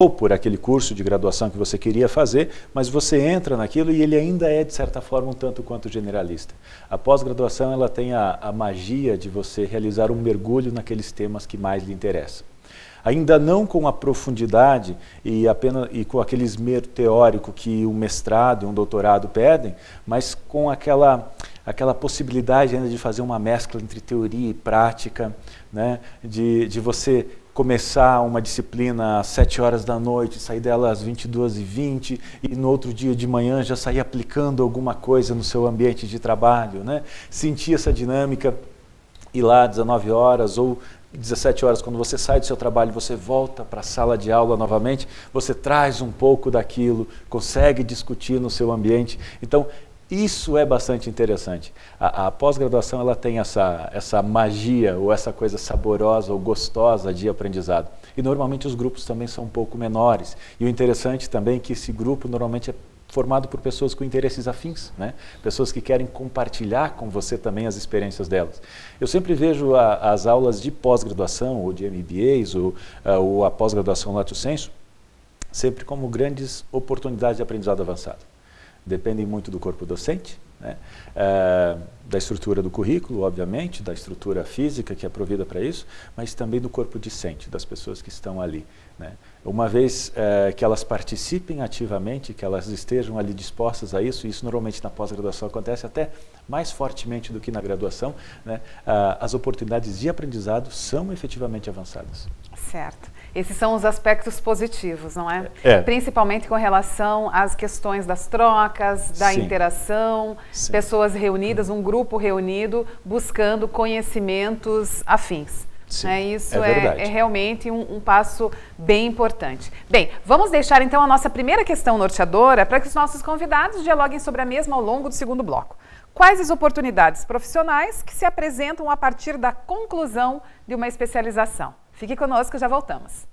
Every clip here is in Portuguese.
ou por aquele curso de graduação que você queria fazer, mas você entra naquilo e ele ainda é, de certa forma, um tanto quanto generalista. A pós-graduação ela tem a magia de você realizar um mergulho naqueles temas que mais lhe interessam. Ainda não com a profundidade e com aquele esmero teórico que um mestrado e um doutorado pedem, mas com aquela possibilidade ainda de fazer uma mescla entre teoria e prática, né? de você começar uma disciplina às 7 horas da noite, sair dela às 22h20 e no outro dia de manhã já sair aplicando alguma coisa no seu ambiente de trabalho, né? Sentir essa dinâmica, ir lá às 19 horas ou 17 horas, quando você sai do seu trabalho, você volta para a sala de aula novamente, você traz um pouco daquilo, consegue discutir no seu ambiente. Então, isso é bastante interessante. A pós-graduação ela tem essa magia ou essa coisa saborosa ou gostosa de aprendizado. E normalmente os grupos também são um pouco menores. E o interessante também é que esse grupo normalmente é formado por pessoas com interesses afins, né? Pessoas que querem compartilhar com você também as experiências delas. Eu sempre vejo as aulas de pós-graduação ou de MBAs ou a pós-graduação lato sensu sempre como grandes oportunidades de aprendizado avançado. Dependem muito do corpo docente, né? Da estrutura do currículo, obviamente, da estrutura física que é provida para isso, mas também do corpo discente, das pessoas que estão ali, né? Uma vez que elas participem ativamente, que elas estejam ali dispostas a isso, e isso normalmente na pós-graduação acontece até mais fortemente do que na graduação, né? As oportunidades de aprendizado são efetivamente avançadas. Certo. Esses são os aspectos positivos, não é? É. Principalmente com relação às questões das trocas, da Sim. interação, Sim. pessoas reunidas, um grupo reunido, buscando conhecimentos afins. Sim, Isso verdade. é realmente um passo bem importante. Bem, vamos deixar então a nossa primeira questão norteadora para que os nossos convidados dialoguem sobre a mesma ao longo do segundo bloco. Quais as oportunidades profissionais que se apresentam a partir da conclusão de uma especialização? Fique conosco, já voltamos.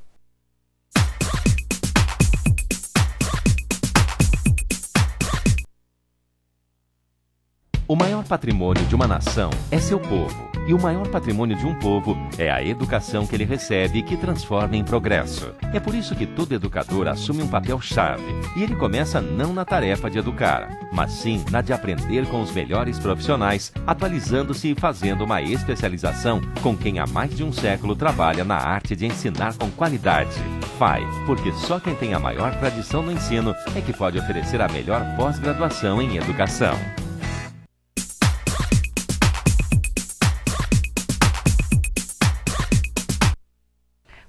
O maior patrimônio de uma nação é seu povo. E o maior patrimônio de um povo é a educação que ele recebe e que transforma em progresso. É por isso que todo educador assume um papel-chave. E ele começa não na tarefa de educar, mas sim na de aprender com os melhores profissionais, atualizando-se e fazendo uma especialização com quem há mais de um século trabalha na arte de ensinar com qualidade. FAI, porque só quem tem a maior tradição no ensino é que pode oferecer a melhor pós-graduação em educação.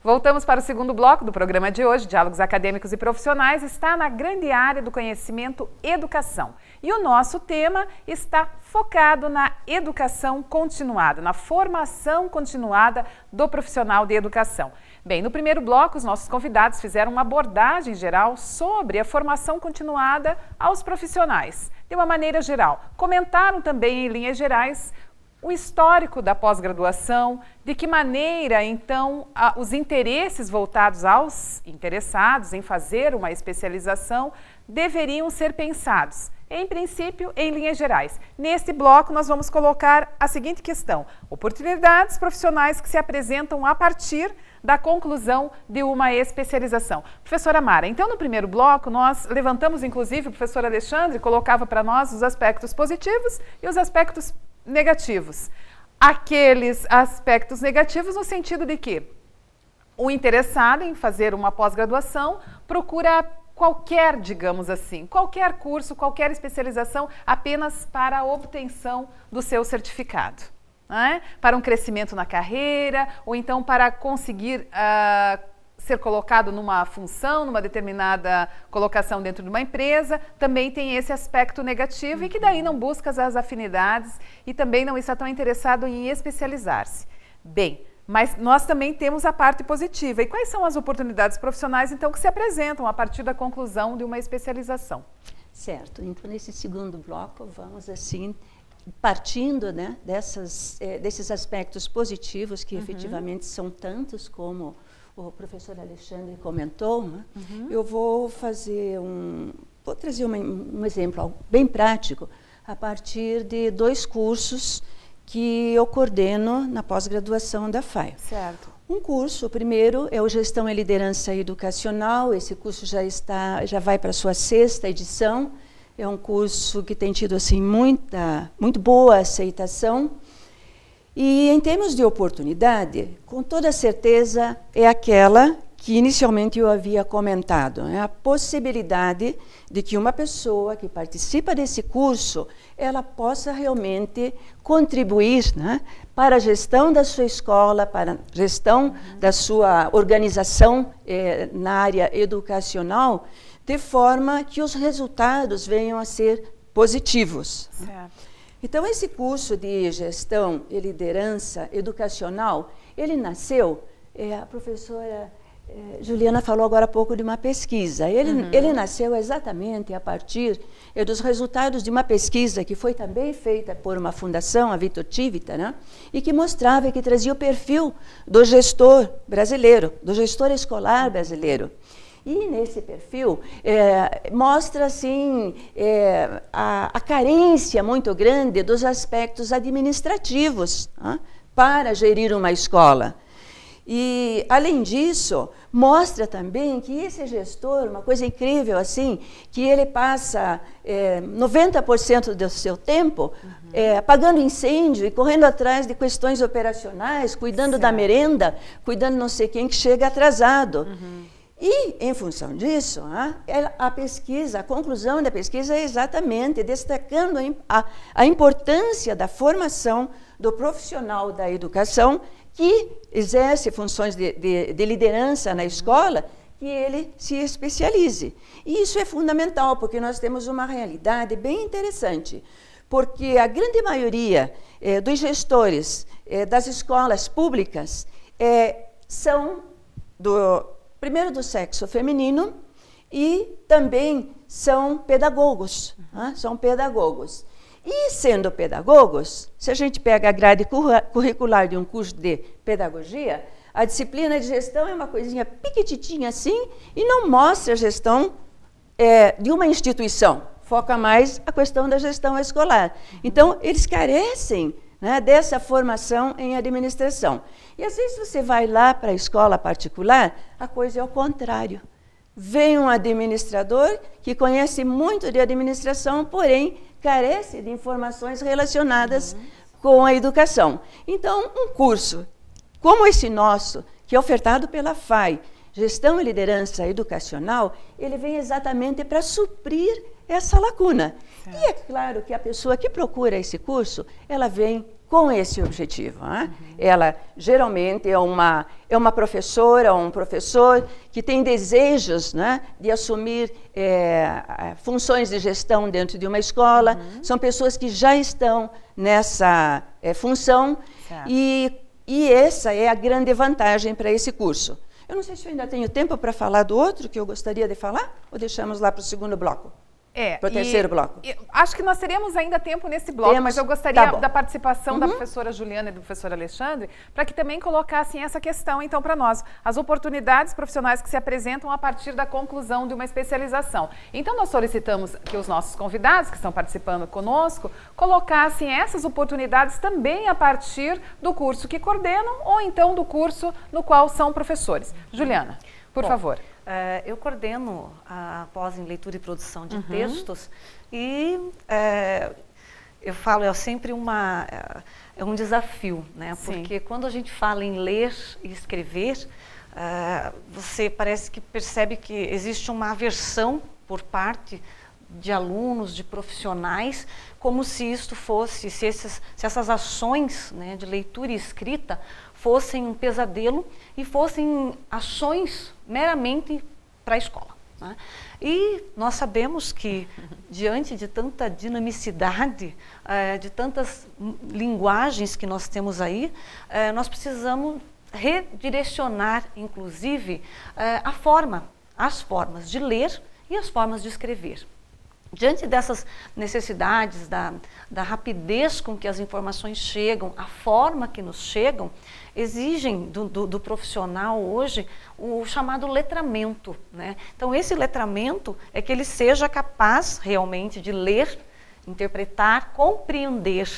Voltamos para o segundo bloco do programa de hoje. Diálogos Acadêmicos e Profissionais está na grande área do conhecimento educação. E o nosso tema está focado na educação continuada, na formação continuada do profissional de educação. Bem, no primeiro bloco, os nossos convidados fizeram uma abordagem geral sobre a formação continuada aos profissionais. De uma maneira geral, comentaram também em linhas gerais o histórico da pós-graduação, de que maneira, então, os interesses voltados aos interessados em fazer uma especialização deveriam ser pensados. Em princípio, em linhas gerais. Neste bloco, nós vamos colocar a seguinte questão: oportunidades profissionais que se apresentam a partir da conclusão de uma especialização. Professora Mara, então no primeiro bloco nós levantamos, inclusive, o professor Alexandre colocava para nós os aspectos positivos e os aspectos negativos. Aqueles aspectos negativos no sentido de que o interessado em fazer uma pós-graduação procura qualquer, digamos assim, qualquer curso, qualquer especialização apenas para a obtenção do seu certificado, né? Para um crescimento na carreira ou então para conseguir ser colocado numa função, numa determinada colocação dentro de uma empresa, também tem esse aspecto negativo e que daí não busca as afinidades e também não está tão interessado em especializar-se. Bem, mas nós também temos a parte positiva. E quais são as oportunidades profissionais, então, que se apresentam a partir da conclusão de uma especialização? Certo. Então, nesse segundo bloco, vamos assim, partindo, né, desses aspectos positivos, que efetivamente são tantos como o professor Alexandre comentou, né? Eu vou trazer um exemplo bem prático a partir de 2 cursos que eu coordeno na pós-graduação da FAI. Certo. Um curso, o primeiro é o Gestão e Liderança Educacional. Esse curso já vai para a sua 6ª edição. É um curso que tem tido assim, muito boa aceitação. E em termos de oportunidade, com toda certeza é aquela que inicialmente eu havia comentado, né? A possibilidade de que uma pessoa que participa desse curso, ela possa realmente contribuir, né, para a gestão da sua escola, para a gestão da sua organização na área educacional, de forma que os resultados venham a ser positivos. Certo. Então, esse curso de Gestão e Liderança Educacional, ele nasceu, a professora Juliana falou agora há pouco de uma pesquisa. Ele nasceu exatamente a partir dos resultados de uma pesquisa que foi também feita por uma fundação, a Vitor Tivita, né? E que mostrava e que trazia o perfil do gestor brasileiro, do gestor escolar brasileiro. E nesse perfil mostra assim, a carência muito grande dos aspectos administrativos, né, para gerir uma escola. E, além disso, mostra também que esse gestor, uma coisa incrível assim, que ele passa 90% do seu tempo apagando incêndio e correndo atrás de questões operacionais, cuidando da merenda, cuidando não sei quem que chega atrasado. E, em função disso, a pesquisa, a conclusão da pesquisa é exatamente destacando a importância da formação do profissional da educação que exerce funções de liderança na escola, que ele se especialize. E isso é fundamental, porque nós temos uma realidade bem interessante, porque a grande maioria dos gestores das escolas públicas são primeiro do sexo feminino e também são pedagogos. São pedagogos. E, sendo pedagogos, se a gente pega a grade curricular de um curso de pedagogia, a disciplina de gestão é uma coisinha piquititinha assim e não mostra a gestão de uma instituição. Foca mais a questão da gestão escolar. Então, eles carecem, né, dessa formação em administração. E, às vezes, você vai lá para a escola particular, a coisa é o contrário. Vem um administrador que conhece muito de administração, porém, carece de informações relacionadas com a educação. Então, um curso como esse nosso, que é ofertado pela FAI, Gestão e Liderança Educacional, ele vem exatamente para suprir essa lacuna. E é claro que a pessoa que procura esse curso, ela vem com esse objetivo. Ela geralmente é uma professora ou um professor que tem desejos, né, de assumir funções de gestão dentro de uma escola. São pessoas que já estão nessa função e essa é a grande vantagem para esse curso. Eu não sei se eu ainda tenho tempo para falar do outro que eu gostaria de falar ou deixamos lá para o segundo bloco? Para o terceiro bloco. Acho que nós teríamos ainda tempo nesse bloco, mas eu gostaria da participação da professora Juliana e do professor Alexandre, para que também colocassem essa questão, então, para nós. As oportunidades profissionais que se apresentam a partir da conclusão de uma especialização. Então, nós solicitamos que os nossos convidados, que estão participando conosco, colocassem essas oportunidades também a partir do curso que coordenam ou, então, do curso no qual são professores. Juliana, por favor. Eu coordeno a pós em leitura e produção de textos e eu falo, é sempre um desafio, né? Porque quando a gente fala em ler e escrever, você parece que percebe que existe uma aversão por parte de alunos, de profissionais, como se isto fosse, se essas ações, né, de leitura e escrita fossem um pesadelo e fossem ações meramente para a escola, né? E nós sabemos que, diante de tanta dinamicidade, de tantas linguagens que nós temos aí, nós precisamos redirecionar, inclusive, as formas de ler e as formas de escrever. Diante dessas necessidades, da rapidez com que as informações chegam, a forma que nos chegam, exigem do profissional hoje o chamado letramento, né? Então, esse letramento é que ele seja capaz realmente de ler, interpretar, compreender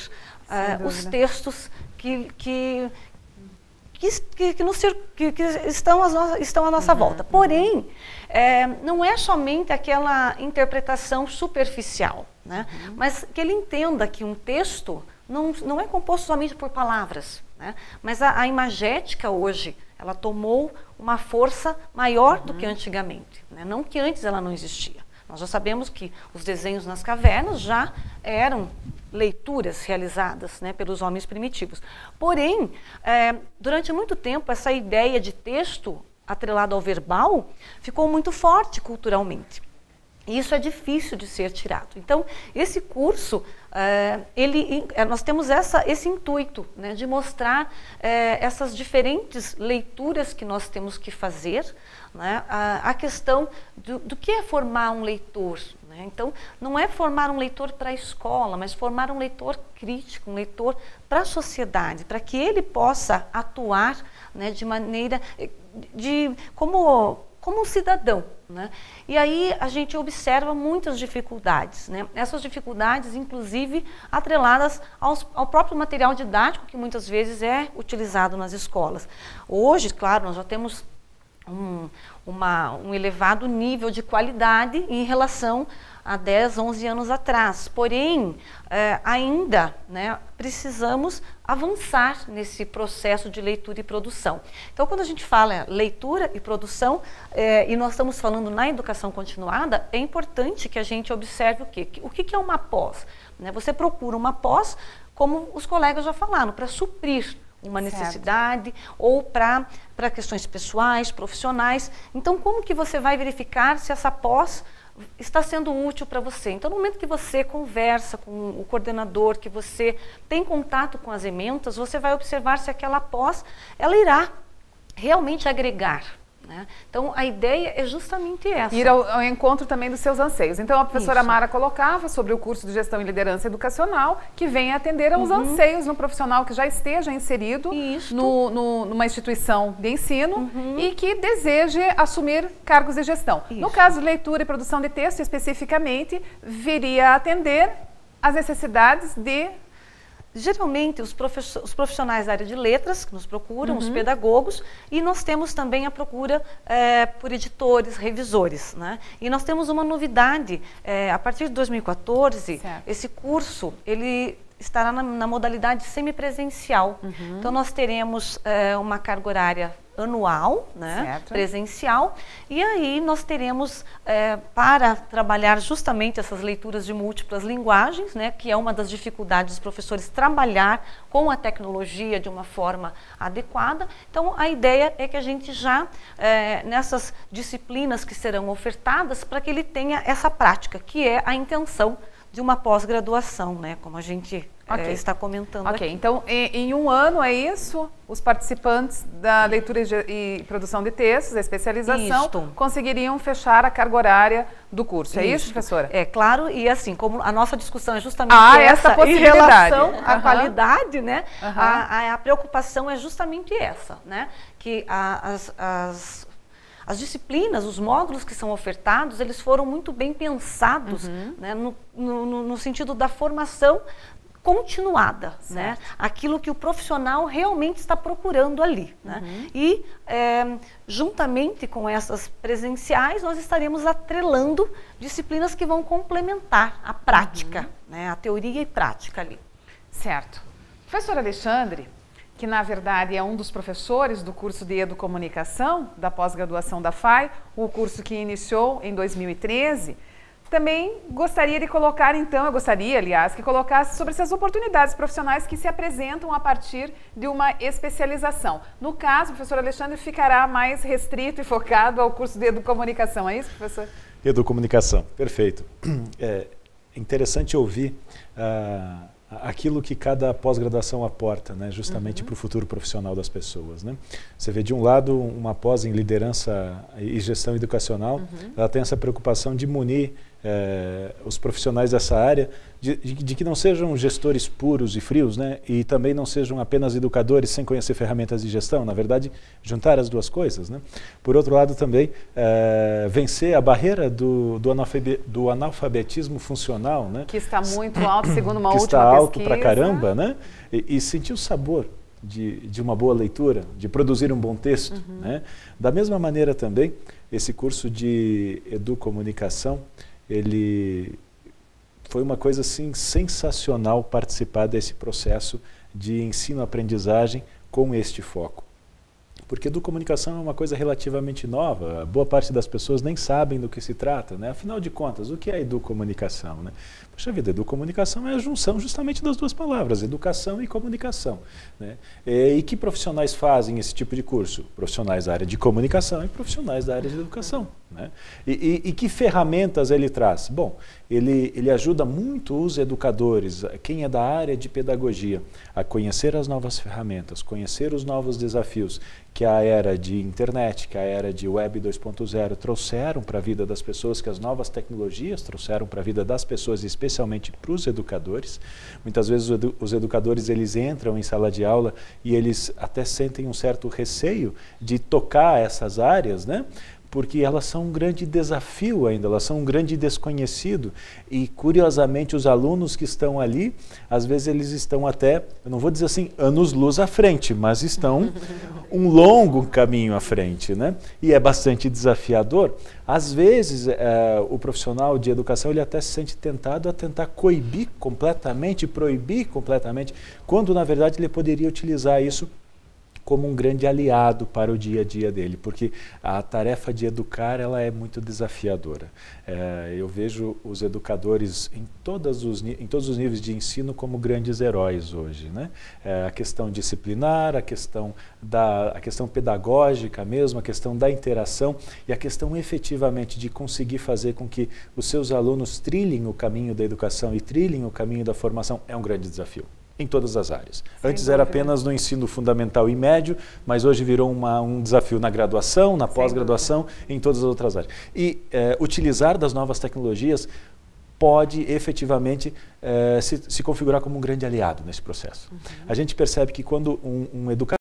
os textos que estão à nossa volta. Porém, não é somente aquela interpretação superficial, né? Mas que ele entenda que um texto não é composto somente por palavras, né? Mas a imagética hoje, ela tomou uma força maior do que antigamente, né? Não que antes ela não existia. Nós já sabemos que os desenhos nas cavernas já eram leituras realizadas, né, pelos homens primitivos. Porém, durante muito tempo, essa ideia de texto atrelado ao verbal ficou muito forte culturalmente. E isso é difícil de ser tirado. Então, esse curso, nós temos esse intuito, né, de mostrar essas diferentes leituras que nós temos que fazer, né, a questão do que é formar um leitor. Né? Então, não é formar um leitor para a escola, mas formar um leitor crítico, um leitor para a sociedade, para que ele possa atuar, né, de maneira, como um cidadão. Né? E aí a gente observa muitas dificuldades, né? Essas dificuldades, inclusive, atreladas ao próprio material didático que muitas vezes é utilizado nas escolas. Hoje, claro, nós já temos um elevado nível de qualidade em relação a 10, 11 anos atrás. Porém, ainda, né, precisamos avançar nesse processo de leitura e produção. Então, quando a gente fala leitura e produção, e nós estamos falando na educação continuada, é importante que a gente observe o quê? O que é uma pós? Né? Você procura uma pós, como os colegas já falaram, para suprir uma necessidade ou para questões pessoais, profissionais. Então, como que você vai verificar se essa pós está sendo útil para você? Então, no momento que você conversa com o coordenador, que você tem contato com as ementas, você vai observar se aquela pós, ela irá realmente agregar. Né? Então, a ideia é justamente essa. Ir ao encontro também dos seus anseios. Então, a professora Mara colocava sobre o curso de Gestão e Liderança Educacional, que vem atender aos anseios no profissional que já esteja inserido numa instituição de ensino e que deseje assumir cargos de gestão. No caso de leitura e produção de texto, especificamente, viria a atender às necessidades de... Geralmente, os profissionais da área de letras que nos procuram, os pedagogos, e nós temos também a procura por editores, revisores. Né? E nós temos uma novidade, a partir de 2014, esse curso, ele estará na modalidade semipresencial. Então, nós teremos uma carga horária anual, né, presencial, e aí nós teremos, para trabalhar justamente essas leituras de múltiplas linguagens, né, que é uma das dificuldades dos professores trabalhar com a tecnologia de uma forma adequada. Então, a ideia é que a gente já, nessas disciplinas que serão ofertadas, para que ele tenha essa prática, que é a intenção de uma pós-graduação, né, como a gente está comentando aqui. Então, em um ano, é isso? Os participantes da leitura e produção de textos, da especialização, conseguiriam fechar a carga horária do curso. É isso, professora? É claro, e assim, como a nossa discussão é justamente essa em relação à qualidade, né, a preocupação é justamente essa, né, que as disciplinas, os módulos que são ofertados, eles foram muito bem pensados, né, no sentido da formação continuada, né? Aquilo que o profissional realmente está procurando ali. Né? E, juntamente com essas presenciais, nós estaremos atrelando disciplinas que vão complementar a prática, né? A teoria e prática ali. Certo. Professor Alexandre, que na verdade é um dos professores do curso de Educomunicação, da pós-graduação da FAI, o curso que iniciou em 2013, também gostaria de colocar, então, eu gostaria, aliás, que colocasse sobre essas oportunidades profissionais que se apresentam a partir de uma especialização. No caso, o professor Alexandre ficará mais restrito e focado ao curso de Educomunicação, é isso, professor? Educomunicação, perfeito. É interessante ouvir aquilo que cada pós-graduação aporta, né, justamente para o futuro profissional das pessoas. Né? Você vê, de um lado, uma pós em liderança e gestão educacional, ela tem essa preocupação de munir os profissionais dessa área de que não sejam gestores puros e frios, né, e também não sejam apenas educadores sem conhecer ferramentas de gestão, na verdade, juntar as duas coisas. Né? Por outro lado, também, vencer a barreira do analfabetismo funcional, né? Que está muito alto, segundo uma última pesquisa. Que está alto pra caramba, né? E sentir o sabor de uma boa leitura, de produzir um bom texto. Né? Da mesma maneira também, esse curso de educomunicação, ele foi uma coisa assim, sensacional participar desse processo de ensino-aprendizagem com este foco. Porque educomunicação é uma coisa relativamente nova, boa parte das pessoas nem sabem do que se trata, né? Afinal de contas, o que é educomunicação, né? Poxa vida, educomunicação é a junção justamente das duas palavras, educação e comunicação, né? E que profissionais fazem esse tipo de curso? Profissionais da área de comunicação e profissionais da área de educação, né? E que ferramentas ele traz? Bom, ele ajuda muito os educadores, quem é da área de pedagogia, a conhecer as novas ferramentas, conhecer os novos desafios que a era de internet, que a era de web 2.0 trouxeram para a vida das pessoas, que as novas tecnologias trouxeram para a vida das pessoas, especialmente para os educadores. Muitas vezes os educadores eles entram em sala de aula e eles até sentem um certo receio de tocar essas áreas, né? Porque elas são um grande desafio ainda, elas são um grande desconhecido. E, curiosamente, os alunos que estão ali, às vezes eles estão até, eu não vou dizer assim, anos-luz à frente, mas estão um longo caminho à frente, né? E é bastante desafiador. Às vezes, o profissional de educação, ele até se sente tentado a tentar coibir completamente, proibir completamente, quando, na verdade, ele poderia utilizar isso como um grande aliado para o dia a dia dele, porque a tarefa de educar ela é muito desafiadora. Eu vejo os educadores em todos os níveis de ensino como grandes heróis hoje, né? A questão disciplinar, a questão pedagógica mesmo, a questão da interação e a questão efetivamente de conseguir fazer com que os seus alunos trilhem o caminho da educação e trilhem o caminho da formação é um grande desafio. Em todas as áreas. Antes era apenas no ensino fundamental e médio, mas hoje virou um desafio na graduação, na pós-graduação, em todas as outras áreas. E utilizar das novas tecnologias pode efetivamente se configurar como um grande aliado nesse processo. A gente percebe que quando um educador